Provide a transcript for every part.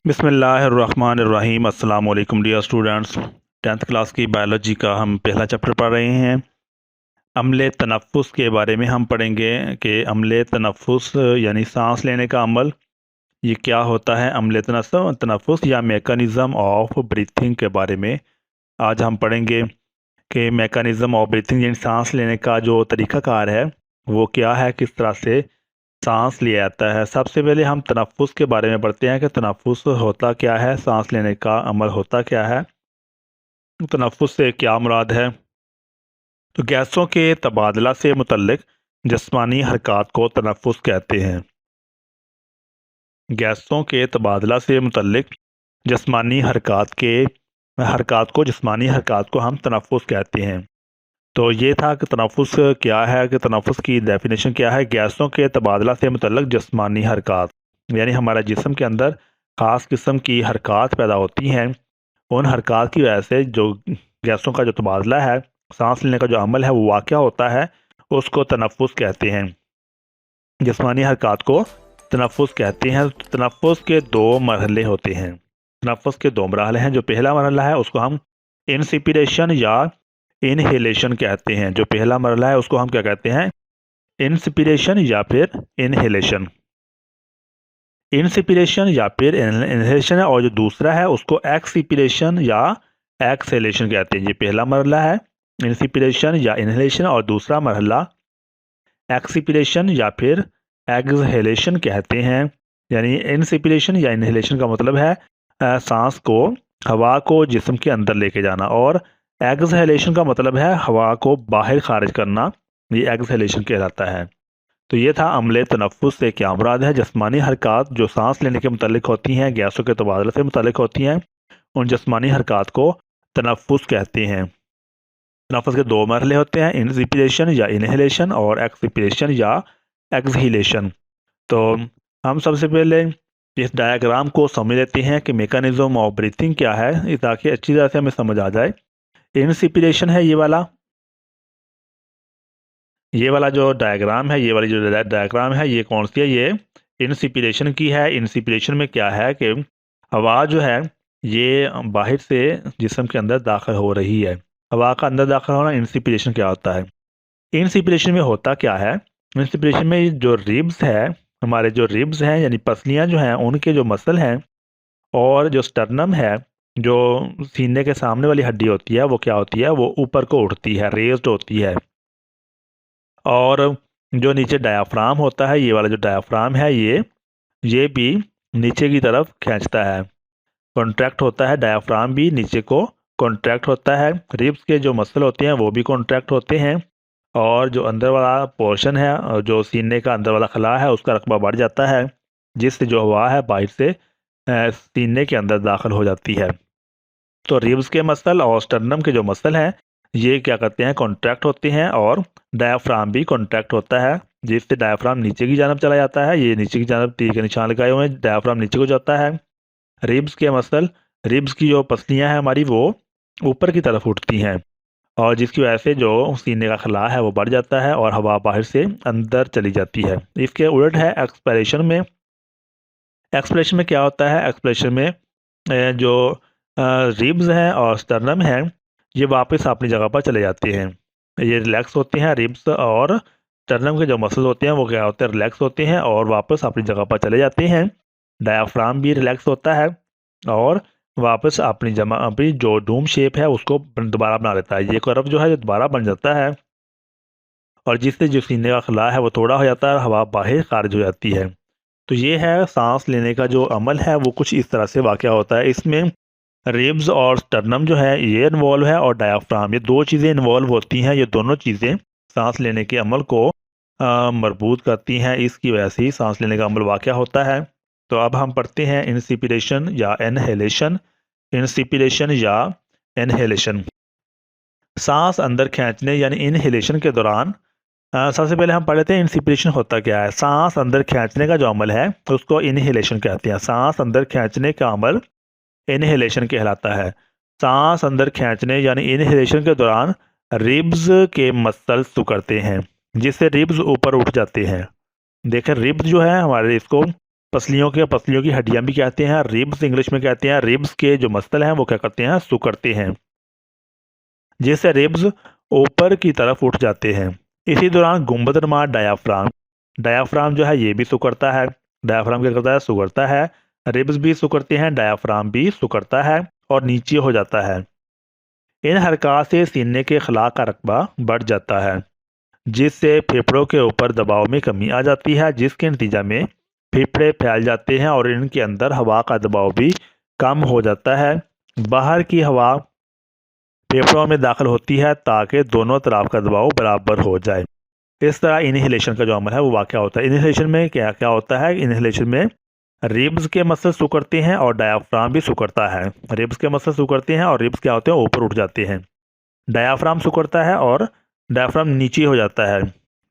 बिस्मिल्लाहिर्रहमानिर्रहीम। अस्सलाम वालेकुम डियर स्टूडेंट्स। 10th क्लास की बायोलॉजी का हम पहला चैप्टर पढ़ रहे हैं। अम्ल तनफ़ुस के बारे में हम पढ़ेंगे कि अम्ल तनफ़ुस यानी सांस लेने का अमल ये क्या होता है। अम्ल तनफ़ुस या मेकानिज़म ऑफ ब्रीथिंग के बारे में आज हम पढ़ेंगे कि मेकानिज़म ऑफ ब्रीथिंग यानी सांस लेने का जो तरीक़ाकार है वो क्या है, किस तरह से सांस लिया जाता है। सबसे पहले हम तनफ़ुस के बारे में पढ़ते हैं कि तनफ़ुस होता क्या है, सांस लेने का अमल होता क्या है, तनफ़ुस से क्या मुराद है। तो गैसों के तबादला से मुतल्लिक जिस्मानी हरकत को तनफ़ुस कहते हैं। गैसों के तबादला से मुतल्लिक जिस्मानी जिस्मानी हरकत को हम तनफ़ुस कहते हैं। तो ये था कि तनफ़ुस क्या है, कि तनफ़ुस की डेफिनेशन क्या है। गैसों के तबादला से मुतल्लिक जिस्मानी हरकत यानी हमारे जिस्म के अंदर ख़ास किस्म की हरकत पैदा होती हैं। उन हरकत की वजह से जो गैसों का जो तबादला है, सांस लेने का जो अमल है वो वाक़या होता है, उसको तनफ़ुस कहते हैं। जिस्मानी हरकत को तनफ़ुस कहते हैं। तनफ़ुस के दो मरहले होते हैं। तनफ़ुस के दो मरहले हैं। जो पहला मरहला है उसको हम इंस्पिरेशन या इनहेलेशन कहते हैं। जो पहला मरहला है उसको हम क्या कहते हैं, इंस्पिरेशन या फिर इनहेलेशन। इंस्पिरेशन या फिर इनहेलेशन है, और जो दूसरा है उसको एक्सपिरेशन या एक्सहेलेशन कहते हैं। ये पहला मरहला है इंस्पिरेशन या इनहेलेशन, और दूसरा मरहला एक्सपिरेशन या फिर एक्सहेलेशन कहते हैं। यानी इंस्पिरेशन या इनहेलेशन का मतलब है सांस को, हवा को जिस्म के अंदर लेके जाना, और एक्सहेलेशन का मतलब है हवा को बाहर खारिज करना। ये एक्सहेलेशन कहलाता है। तो ये था अम्ल तनफ़ुस से क्या मुराद है। जिस्मानी हरकत जो सांस लेने के मुतालिक होती हैं, गैसों के तबादले से मुतालिक होती हैं, उन जिस्मानी हरकत को तनफ़ुस कहते हैं। तनफ़ुस के दो मरहले होते हैं, इंस्पिरेशन या इनहेलेशन और एक्सपिरेशन या एक्सहीलेशन। तो हम सबसे पहले इस डायग्राम को समझ लेते हैं कि मेकानिज़म ऑफ ब्रीथिंग क्या है, ताकि अच्छी तरह से हमें समझ आ जाए। इंस्पिरेशन है ये वाला जो डायग्राम है, ये वाली जो डायग्राम है ये कौन सी है, ये इंस्पिरेशन की है। इंस्पिरेशन में क्या है कि हवा जो है ये बाहर से जिस्म के अंदर दाखिल हो रही है। हवा का अंदर दाखिल होना इंस्पिरेशन क्या होता है। इंस्पिरेशन में होता क्या है, इंस्पिरेशन में जो रिब्स है, हमारे जो रिब्स हैं यानी पसलियाँ जो हैं, उनके जो मसल हैं, और जो स्टर्नम है, जो सीने के सामने वाली हड्डी होती है, वो क्या होती है, वो ऊपर को उठती है, रेज्ड होती है। और जो नीचे डायाफ्राम होता है, ये वाला जो डायाफ्राम है ये भी नीचे की तरफ खींचता है, कॉन्ट्रैक्ट होता है। डायाफ्राम भी नीचे को कॉन्ट्रैक्ट होता है। रिब्स के जो मसल होते हैं वो भी कॉन्ट्रैक्ट होते हैं, और जो अंदर वाला पोर्शन है, जो सीने का अंदर वाला खला है, उसका रकबा बढ़ जाता है, जिससे जो हवा है बाहर से सीने के अंदर दाखिल हो जाती है। तो रिब्स के मसल और स्टर्नम के जो मसल हैं ये क्या करते हैं, कॉन्ट्रैक्ट होते हैं, और डायाफ्राम भी कॉन्ट्रैक्ट होता है, जिससे डायाफ्राम नीचे की जानब चला जाता है। ये नीचे की जानब तीर के निशान लगाए हुए हैं, डायाफ्राम नीचे को जाता है। रिब्स के मसल, रिब्स की जो पसलियां हैं हमारी, वो ऊपर की तरफ उठती हैं, और जिसकी वजह से जो सीने का खला है वो बढ़ जाता है और हवा बाहर से अंदर चली जाती है। इसके उलट है एक्सपिरेशन में। एक्सपिरेशन में क्या होता है, एक्सपिरेशन में जो रिब्स हैं और स्टर्नम हैं ये वापस अपनी जगह पर चले जाते हैं। ये रिलैक्स होते हैं। रिब्स और स्टर्नम के जो मसल होते हैं वो क्या होते हैं, रिलैक्स होते हैं और वापस अपनी जगह पर चले जाते हैं। डायाफ्राम भी रिलैक्स होता है और वापस अपनी जो डूम शेप है उसको दोबारा बना लेता है। ये कर्व जो है दोबारा बन जाता है, और जिससे जो सीने का खला है वो थोड़ा हो जाता है, हवा बाहर खारिज हो जाती है। तो ये है सांस लेने का जो अमल है वो कुछ इस तरह से वाक़या होता है। इसमें रिब्स और स्टर्नम जो है ये इन्वॉल्व है, और डायाफ्राम, ये दो चीज़ें इन्वॉल्व होती हैं। ये दोनों चीज़ें सांस लेने के अमल को मरबूत करती हैं। इसकी वजह से ही सांस लेने का अमल वाक़या होता है। तो अब हम पढ़ते हैं इंस्पिरेशन या इनहेलेशन। इंस्पिरेशन या इनहेलेशन, सांस अंदर खींचने यानी इनहेलेशन के दौरान सबसे पहले हम पढ़ लेते हैं इंस्पिरेशन होता क्या है। सांस अंदर खींचने का जो अमल है उसको इनहेलेशन कहते हैं। सांस अंदर खींचने का अमल इनहेलेशन कहलाता है। सांस अंदर खींचने यानी इनहेलेशन के दौरान रिब्स के मसल्स सिकुड़ते हैं, जिससे रिब्स ऊपर उठ जाते हैं। देखें, रिब्स जो है हमारे, इसको पसलियों की हड्डियां भी कहते हैं, रिब्स इंग्लिश में कहते हैं। रिब्स के जो मसल हैं वो क्या करते हैं, सुकड़ते हैं, जिससे रिब्स ऊपर की तरफ उठ जाते हैं। इसी दौरान गुंबदनुमा डायाफ्राम जो है ये भी सुकड़ता है। डायाफ्राम क्या करता है, सुकड़ता है। रिब्स भी सुकड़ते हैं, डायाफ्राम भी सुकड़ता है और नीचे हो जाता है। इन हरकत से सीने के खला का रकबा बढ़ जाता है, जिससे फेफड़ों के ऊपर दबाव में कमी आ जाती है, जिसके नतीजा में फेफड़े फैल जाते हैं और इनके अंदर हवा का दबाव भी कम हो जाता है। बाहर की हवा फेफड़ों में दाखिल होती है ताकि दोनों तरफ का दबाव बराबर हो जाए। इस तरह इनहेलेशन का जो अमल है वो वाक़या होता है। इनहेलेशन में क्या क्या होता है, इनहेलेशन में रिब्स के मसल सिकुड़ते हैं और डायाफ्राम भी सिकुड़ता है। रिब्स के मसल सिकुड़ते हैं और रिब्स क्या होते हैं, ऊपर उठ जाते हैं। डायाफ्राम सिकुड़ता है और डायाफ्राम नीचे हो जाता है,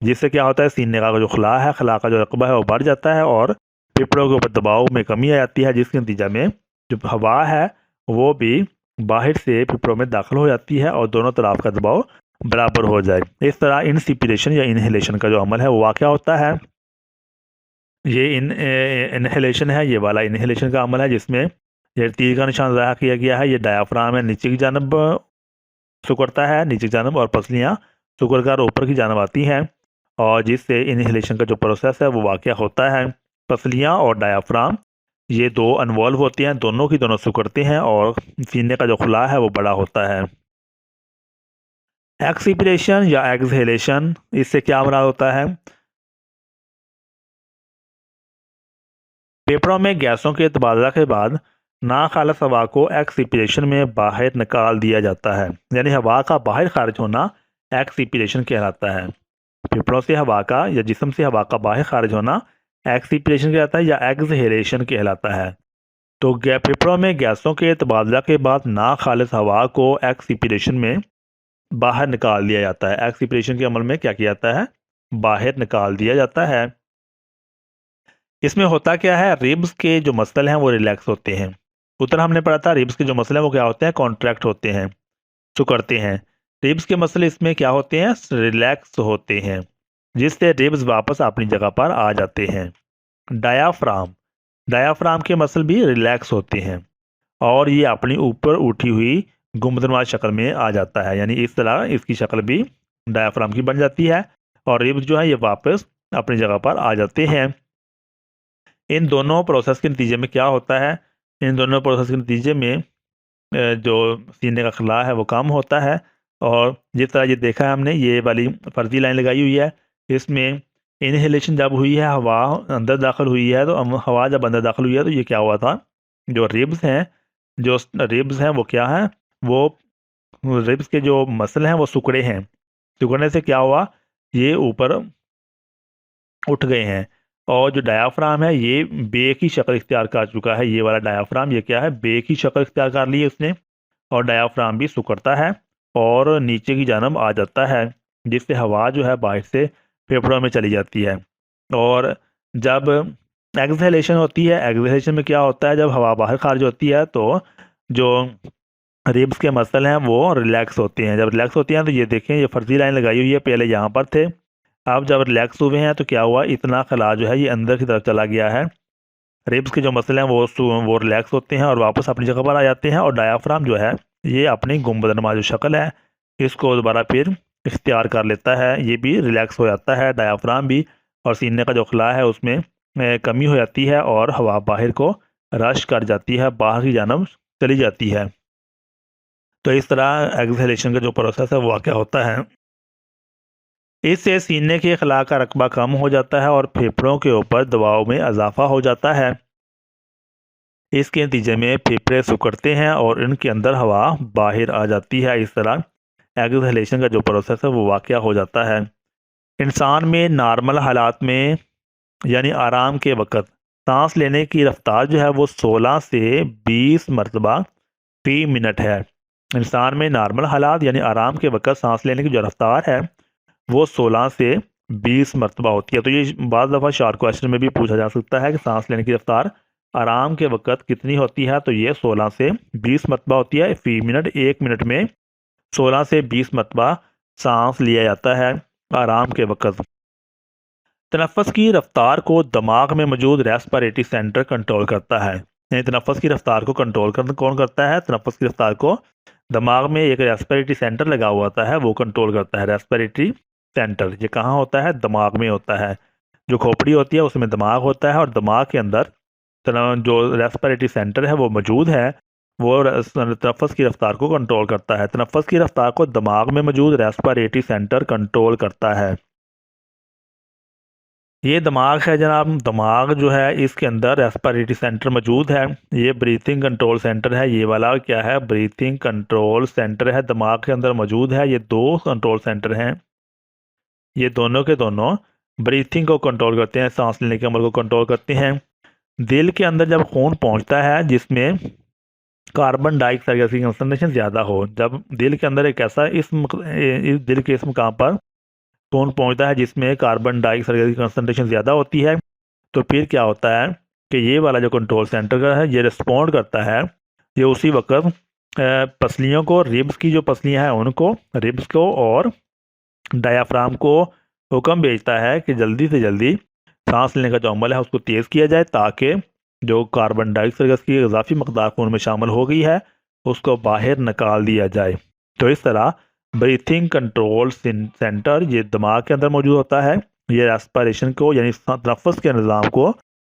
जिससे क्या होता है, सीने का जो खला है, खला का जो रकबा है वो बढ़ जाता है और फेफड़ों के ऊपर दबाव में कमी आ जाती है, जिसके नतीजा में जो हवा है वो भी बाहर से फेफड़ों में दाखिल हो जाती है और दोनों तरफ का दबाव बराबर हो जाए। इस तरह इंस्पिरेशन या इनहेलेशन का जो अमल है वो वाक़या होता है। ये इनहेलेशन है, ये वाला इनहेलेशन का अमल है, जिसमें ये तीर का निशान ज़ाया किया गया है। ये डायाफ्राम है, नीचे की जानब सिकुड़ता है, नीचे की जानब, और पसलियाँ सिकुड़ कर ऊपर की जानब आती हैं, और जिससे इनहेलेशन का जो प्रोसेस है वो वाक़या होता है। पसलियाँ और डायाफ्राम ये दो अनवॉल्व होते हैं, दोनों की दोनों सिकुड़ते हैं और सीने का जो खुला है वो बड़ा होता है। एक्सपीरेशन या एक्सहेलेशन, इससे क्या मुराद होता है, फेफड़ों में गैसों के तबादला के बाद नाखालस हवा को एक्सपीरेशन में बाहर निकाल दिया जाता है, यानी हवा का बाहर खारिज होना एक्सपीरेशन कहलाता है। फेफड़ों से हवा का या जिस्म से हवा का बाहर खारिज होना एक्सपीरेशन कहलाता है या एक्सहेलेशन कहलाता है। तो फेफड़ों में गैसों के तबादला के बाद नाखालिस हवा को एक्सपीरेशन में बाहर निकाल दिया जाता है। एक्सपीरेशन के अमल में क्या किया जाता है, बाहर निकाल दिया जाता है। इसमें होता क्या है, रिब्स के जो मसल हैं वो रिलैक्स होते हैं। उधर हमने पढ़ा था रिब्स के जो मसल हैं वो क्या होते हैं, कॉन्ट्रैक्ट होते हैं, सिकुड़ते हैं। रिब्स के मसल इसमें क्या होते हैं, रिलैक्स होते हैं, जिससे रिब्स वापस अपनी जगह पर आ जाते हैं। डायाफ्राम के मसल भी रिलैक्स होते हैं और ये अपनी ऊपर उठी हुई गुंबदनुमा शक्ल में आ जाता है, यानी इस तरह इसकी शक्ल भी डायाफ्राम की बन जाती है और रिब्स जो है ये वापस अपनी जगह पर आ जाते हैं। इन दोनों प्रोसेस के नतीजे में क्या होता है, इन दोनों प्रोसेस के नतीजे में जो सीने का खला है वो कम होता है। और जिस तरह ये देखा है हमने, ये वाली फर्जी लाइन लगाई हुई है, इसमें इनहेलेशन जब हुई है, हवा अंदर दाखिल हुई है, तो हवा जब अंदर दाखिल हुई है तो ये क्या हुआ था, जो रिब्स हैं वो क्या हैं, वो रिब्स के जो मसल हैं वो सिकुड़े हैं। सिकुड़ने से क्या हुआ, ये ऊपर उठ गए हैं और जो डायाफ्राम है ये बे की शक्ल इख्तियार कर चुका है। ये वाला डायाफ्राम ये क्या है, बे की शक्ल इख्तियार कर ली है उसने, और डायाफ्राम भी सिकुड़ता है और नीचे की जानब आ जाता है, जिससे हवा जो है बाहर से फेफड़ों में चली जाती है। और जब एक्सहेलेशन होती है, एक्सहेलेशन में क्या होता है, जब हवा बाहर खारिज होती है तो जो रिब्स के मसल हैं वो रिलैक्स होते हैं। जब रिलैक्स होते हैं तो ये देखें, ये फर्जी लाइन लगाई हुई है, पहले यहाँ पर थे, अब जब रिलैक्स हुए हैं तो क्या हुआ, इतना खला जो है ये अंदर की तरफ चला गया है। रिब्स के जो मसल हैं वो रिलैक्स होते हैं और वापस अपनी जगह पर आ जाते हैं, और डायाफ्राम जो है ये अपनी गुंबदनुमा जो शक्ल है इसको दोबारा फिर इख्तियार कर लेता है, ये भी रिलैक्स हो जाता है डायाफ्राम भी, और सीने का जो खला है उसमें कमी हो जाती है और हवा बाहर को रश कर जाती है, बाहर की जानब चली जाती है। तो इस तरह एक्सहेलेशन का जो प्रोसेस है वो वाक़या होता है। इससे सीने के खला का रकबा कम हो जाता है और फेफड़ों के ऊपर दबाव में इजाफा हो जाता है। इसके नतीजे में फेफड़े सिकुड़ते हैं और इनके अंदर हवा बाहर आ जाती है। इस तरह एक्सहेलेशन का जो प्रोसेस है वो वाक़या हो जाता है। इंसान में नॉर्मल हालात में यानी आराम के वक़्त सांस लेने की रफ्तार जो है वो 16 से 20 मरतबा फी मिनट है। इंसान में नॉर्मल हालात यानी आराम के वक़्त सांस लेने की जो रफ्तार है वो 16 से 20 मरतबा होती है। तो ये बाज़ दफ़ा शॉर्ट क्वेश्चन में भी पूछा जा सकता है कि सांस लेने की रफ्तार आराम के वक़्त कितनी होती है, तो ये 16 से 20 मरतबा होती है फी मिनट। 1 मिनट में 16 से 20 मरतबा सांस लिया जाता है आराम के वक़्त। तनफ़्फ़ुस की रफ्तार को दिमाग में मौजूद रेस्पिरेटरी सेंटर कंट्रोल करता है। यानी तनफ़्फ़ुस की रफ्तार को कंट्रोल कौन करता है? तनफ़्फ़ुस की रफ्तार को दिमाग में एक रेस्पिरेटरी सेंटर लगा हुआ होता है, वो कंट्रोल करता है। रेस्पिरेटरी सेंटर ये कहाँ होता है? दिमाग में होता है। जो खोपड़ी होती है उसमें दिमाग होता है और दिमाग के अंदर जो रेस्पिरेटरी सेंटर है वो मौजूद है, वो तनफ़्फ़ुस की रफ्तार को कंट्रोल करता है। तनफ़्फ़ुस की रफ्तार को दिमाग में मौजूद रेस्पिरेटरी सेंटर कंट्रोल करता है। ये दिमाग है जनाब, दिमाग जो है इसके अंदर रेस्पिरेटरी सेंटर मौजूद है। ये ब्रीथिंग कंट्रोल सेंटर है, ये वाला क्या है? ब्रीथिंग कंट्रोल सेंटर है, दिमाग के अंदर मौजूद है। ये दो कंट्रोल सेंटर हैं, ये दोनों के दोनों ब्रीथिंग को कंट्रोल करते हैं, सांस लेने के अमल को कंट्रोल करते हैं। दिल के अंदर जब खून पहुंचता है जिसमें कार्बन डाइऑक्साइड गैस की कंसनट्रेशन ज़्यादा हो, जब दिल के अंदर एक ऐसा इस दिल के इस मुकाम पर खून पहुंचता है जिसमें कार्बन डाइऑक्साइड गैस की कंसनट्रेशन ज़्यादा होती है, तो फिर क्या होता है कि ये वाला जो कंट्रोल सेंटर का है ये रिस्पॉन्ड करता है। ये उसी वक्त पसलियों को, रिब्स की जो पसलियां हैं उनको, रिब्स को और डायाफ्राम को हुक्म भेजता है कि जल्दी से जल्दी सांस लेने का जो अमल है उसको तेज़ किया जाए, ताकि जो कार्बन डाइऑक्साइड गैस की इजाफी मकदार खून में शामिल हो गई है उसको बाहर निकाल दिया जाए। तो इस तरह ब्रीथिंग कंट्रोल सेंटर ये दिमाग के अंदर मौजूद होता है। ये रेस्पिरेशन को यानी तनफ़्फ़ुस के निज़ाम को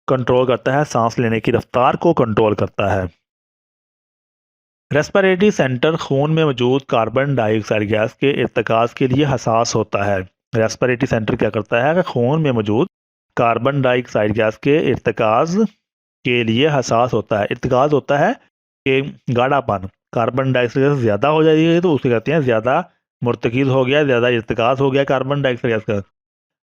कंट्रोल करता है, सांस लेने की रफ्तार को कंट्रोल करता है। रेस्पिरेटरी सेंटर खून में मौजूद कार्बन डाइऑक्साइड गैस के इर्तिकाज़ के लिए हसास होता है। रेस्पिरेटरी सेंटर क्या करता है कि खून में मौजूद कार्बन डाइऑक्साइड गैस के इर्तिकाज़ के लिए हसास होता है। इर्तिकाज़ होता है कि गाढ़ापन, कार्बन डाइऑक्साइड गैस ज़्यादा हो जाएगी तो उसे कहते हैं ज़्यादा मुर्तकिज़ हो गया, ज़्यादा इर्तिकाज़ हो गया कार्बन डाइऑक्साइड गैस का।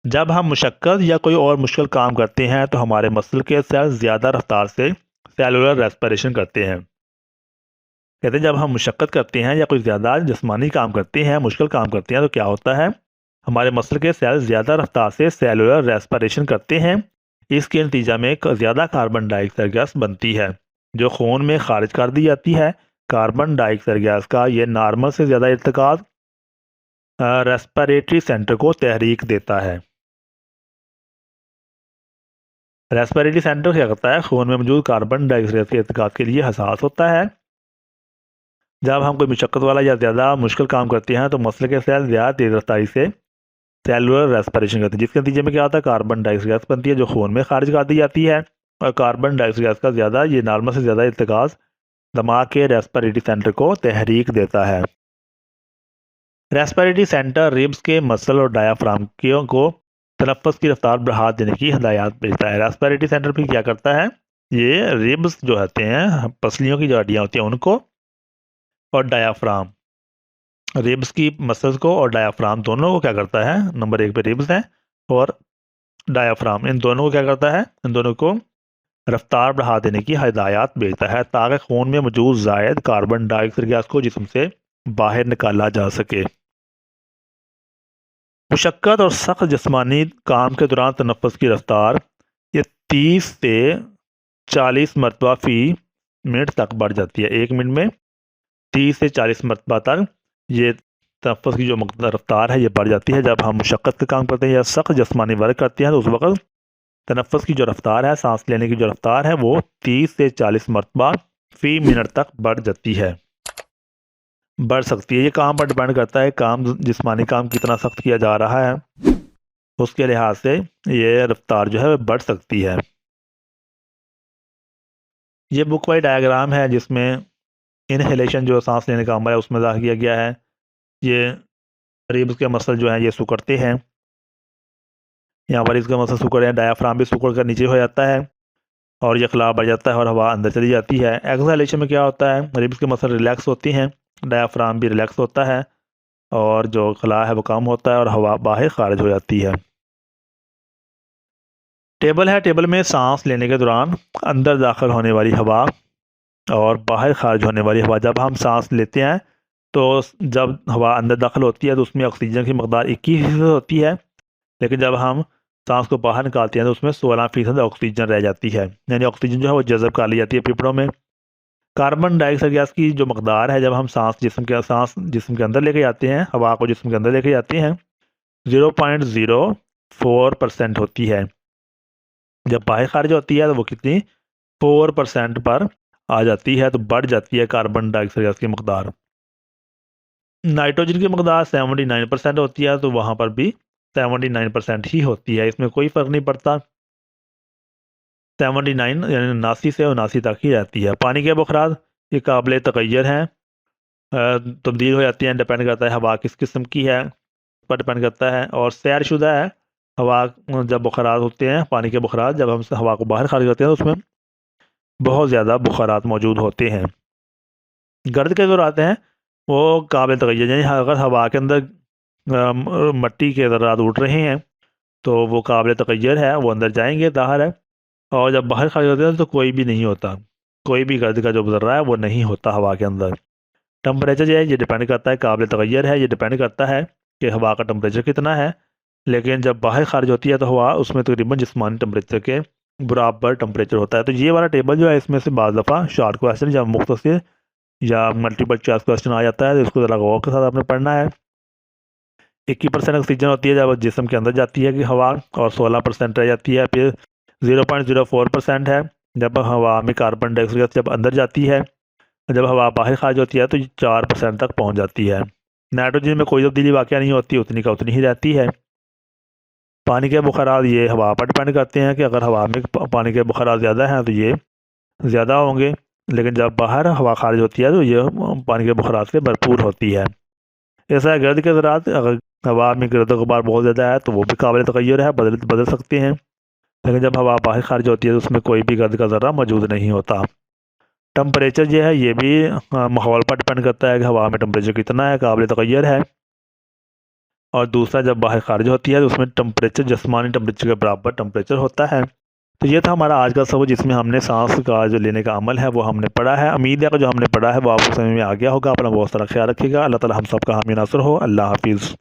जब हम मुशक्क़त या कोई और मुश्किल काम करते हैं तो हमारे मसल के सेल ज़्यादा रफ्तार से सेलुलर रेस्पिरेशन करते हैं। कहते हैं जब हम मुशक्क़त करते हैं या कोई ज़्यादा जिस्मानी काम करते हैं, मुश्किल काम करते हैं, तो क्या होता है? हमारे मसल के सेल ज़्यादा रफ्तार से सेलुलर रेस्पिरेशन करते हैं। इसके नतीजा में ज़्यादा कार्बन डाइऑक्साइड गैस बनती है जो खून में खारिज कर दी जाती है। कार्बन डाइऑक्साइड गैस का ये नॉर्मल से ज़्यादा इर्तिकाज़ रेस्पिरेटरी सेंटर को तहरीक देता है। रेस्पिरेटरी सेंटर क्या करता है? खून में मौजूद कार्बन डाइऑक्साइड के इर्तिकाज़ के लिए हसास होता है। जब हम कोई मुशक्क़त वाला या ज़्यादा मुश्किल काम करते हैं तो मसल के सेल ज़्यादा तेज़ रफ्तारी से सेलुलर रेस्पिरेशन करते हैं, जिसके नतीजे में क्या होता है? कार्बन डाइऑक्साइड गैस बनती है जो खून में खारिज कर दी जाती है। और कार्बन डाइऑक्साइड गैस का ज़्यादा ये नॉर्मल से ज़्यादा इर्तिकाज़ दिमाग के रेस्पिरेटरी सेंटर को तहरीक देता है। रेस्पिरेटरी सेंटर रिब्स के मसल और डायाफ्राम को तनफ़्फ़ुस की रफ्तार बढ़ा देने की हिदायत भेजता है। रेस्पिरेटरी सेंटर भी क्या करता है? ये रिब्स जो होते हैं, पसलियों की जो हड्डियाँ होती हैं उनको, और डायाफ्राम, रिब्स की मसल्स को और डायाफ्राम दोनों को क्या करता है? नंबर 1 पे रिब्स हैं और डायाफ्राम, इन दोनों को क्या करता है? इन दोनों को रफ्तार बढ़ा देने की हिदायत भेजता है ताकि खून में मौजूद ज़ायद कार्बन डाइऑक्साइड गैस को जिस्म से बाहर निकाला जा सके। मुशक्क़त और सख्त जिस्मानी काम के दौरान तनफ़्फ़ुस की रफ्तार ये 30 से 40 मरतबा फ़ी मिनट तक बढ़ जाती है। 1 मिनट में 30 से 40 मरतबा तक ये तनफ़्फ़ुस की जो रफ्तार है ये बढ़ जाती है। जब हम मुशक्क़त का काम करते हैं या सख्त जिस्मानी वर्क करते हैं तो उस वक्त तनफ़्फ़ुस की जो रफ्तार है, सांस लेने की जो रफ्तार है, वो 30 से 40 मरतबा फ़ी मिनट तक बढ़ जाती है, बढ़ सकती है। ये काम पर डिपेंड करता है, काम जिस्मानी काम कितना सख्त किया जा रहा है उसके लिहाज से ये रफ्तार जो है बढ़ सकती है। ये बुक वाई डायग्राम है जिसमें इनहेलेशन जो सांस लेने का अमल है उसमें ज़ाहिर किया गया है। ये रिब्स के मसल जो हैं ये सिकुड़ते हैं, यहाँ पर इसका मसल सिकुड़ है, डायाफ्राम भी सिकुड़ कर नीचे हो जाता है और ये खिलाफ बढ़ जाता है और हवा अंदर चली जाती है। एक्सहेलेशन में क्या होता है? रिब्स के मसल रिलैक्स होती हैं, डायाफ्राम भी रिलैक्स होता है और जो खला है वो कम होता है और हवा बाहर खारिज हो जाती है। टेबल है, टेबल में सांस लेने के दौरान अंदर दाखिल होने वाली हवा और बाहर खारिज होने वाली हवा, जब हम सांस लेते हैं तो जब हवा अंदर दाखिल होती है तो उसमें ऑक्सीजन की मकदार 21% होती है, लेकिन जब हम सांस को बाहर निकालते हैं तो उसमें 16% ऑक्सीजन रह जाती है, यानी ऑक्सीजन जो है वो जज़ब कर ली जाती है फेफड़ों में। कार्बन डाइऑक्साइड गैस की जो मकदार है, जब हम सांस जिस्म के अंदर लेके जाते हैं, हवा को जिस्म के अंदर लेके जाते हैं, 0.0 4% होती है। जब बाहर खारिज होती है तो वो कितनी 4% पर आ जाती है, तो बढ़ जाती है कार्बन डाइऑक्साइड गैस की मकदार। नाइट्रोजन की मकदार 79% होती है, तो वहाँ पर भी 79% ही होती है, इसमें कोई फ़र्क नहीं पड़ता। 79 यानी 79 से 79 तक ही रहती है। पानी के बुखरात ये काबिल तगैर हैं, तब्दील हो जाती हैं, डिपेंड करता है हवा किस किस्म की है पर डिपेंड करता है। और सैरशुदा है हवा, जब बुखारात होते हैं पानी के बुखारात, जब हम हवा को बाहर खारिज करते हैं तो उसमें बहुत ज़्यादा बुखारात मौजूद होते हैं। गर्द के जो आते हैं वो काबिल तगैर, यानी अगर हवा के अंदर मट्टी के ज़रात उड़ रहे हैं तो वो काबिल तगैर है, वो अंदर जाएंगे, ज़ाहिर है। और जब बाहर खारिज होते हैं तो कोई भी नहीं होता, कोई भी गर्द का जो ज़र्रा है वो नहीं होता हवा के अंदर। टम्परेचर जो है ये डिपेंड करता है, काबिल तगैर है, ये डिपेंड करता है कि हवा का टम्परेचर कितना है। लेकिन जब बाहर खारिज होती है तो हवा उसमें तकरीबन जिस्मानी टम्परेचर के बराबर टम्परेचर होता है। तो ये वाला टेबल जो है इसमें से बाज़ दफ़ा शॉर्ट क्वेश्चन या मुख्तसर या मल्टीपल चॉइस क्वेश्चन आ जाता है, तो इसको ज़रा गौर के साथ आपने पढ़ना है। 21% ऑक्सीजन होती है जब जिस्म के अंदर जाती है कि हवा, और 16% रह जाती है। फिर 0.04% है जब हवा में कार्बन डाइऑक्साइड गैस जब अंदर जाती है। जब हवा बाहर खारिज होती है तो 4% तक पहुंच जाती है। नाइट्रोजन में कोई तब्दीली वाक़या नहीं होती, उतनी का उतनी ही रहती है। पानी के बुखारात ये हवा पर डिपेंड करते हैं कि अगर हवा में पानी के बुखारात ज़्यादा हैं तो ये ज़्यादा होंगे, लेकिन जब बाहर हवा खारिज होती है तो ये पानी के बुखारात से भरपूर होती है। ऐसा है गर्द के ज़रात, अगर हवा में गर्द गुबार बहुत ज़्यादा है तो वो भी काबिल तगैर है, बदल सकते हैं। लेकिन जब हवा बाहर खारिज होती है तो उसमें कोई भी गर्द का ज़र्रा मौजूद नहीं होता। टम्परेचर जो है ये भी माहौल पर डिपेंड करता है कि हवा में टम्परेचर कितना है, काबिल तगैर है। और दूसरा जब बाहर खारिज होती है तो उसमें टम्परेचर जिस्मानी टम्परेचर के बराबर टम्परेचर होता है। तो ये था हमारा आज का सबक, जिसमें हमने सांस का जो लेने का अमल है वो हमने पढ़ा है। उम्मीद है कि जो हमने पढ़ा है वो आपको समझ में आ गया होगा। अपना बहुत सारा ख्याल रखिएगा। अल्लाह ताला हम सब का हामी नासर हो। अल्लाह हाफिज़।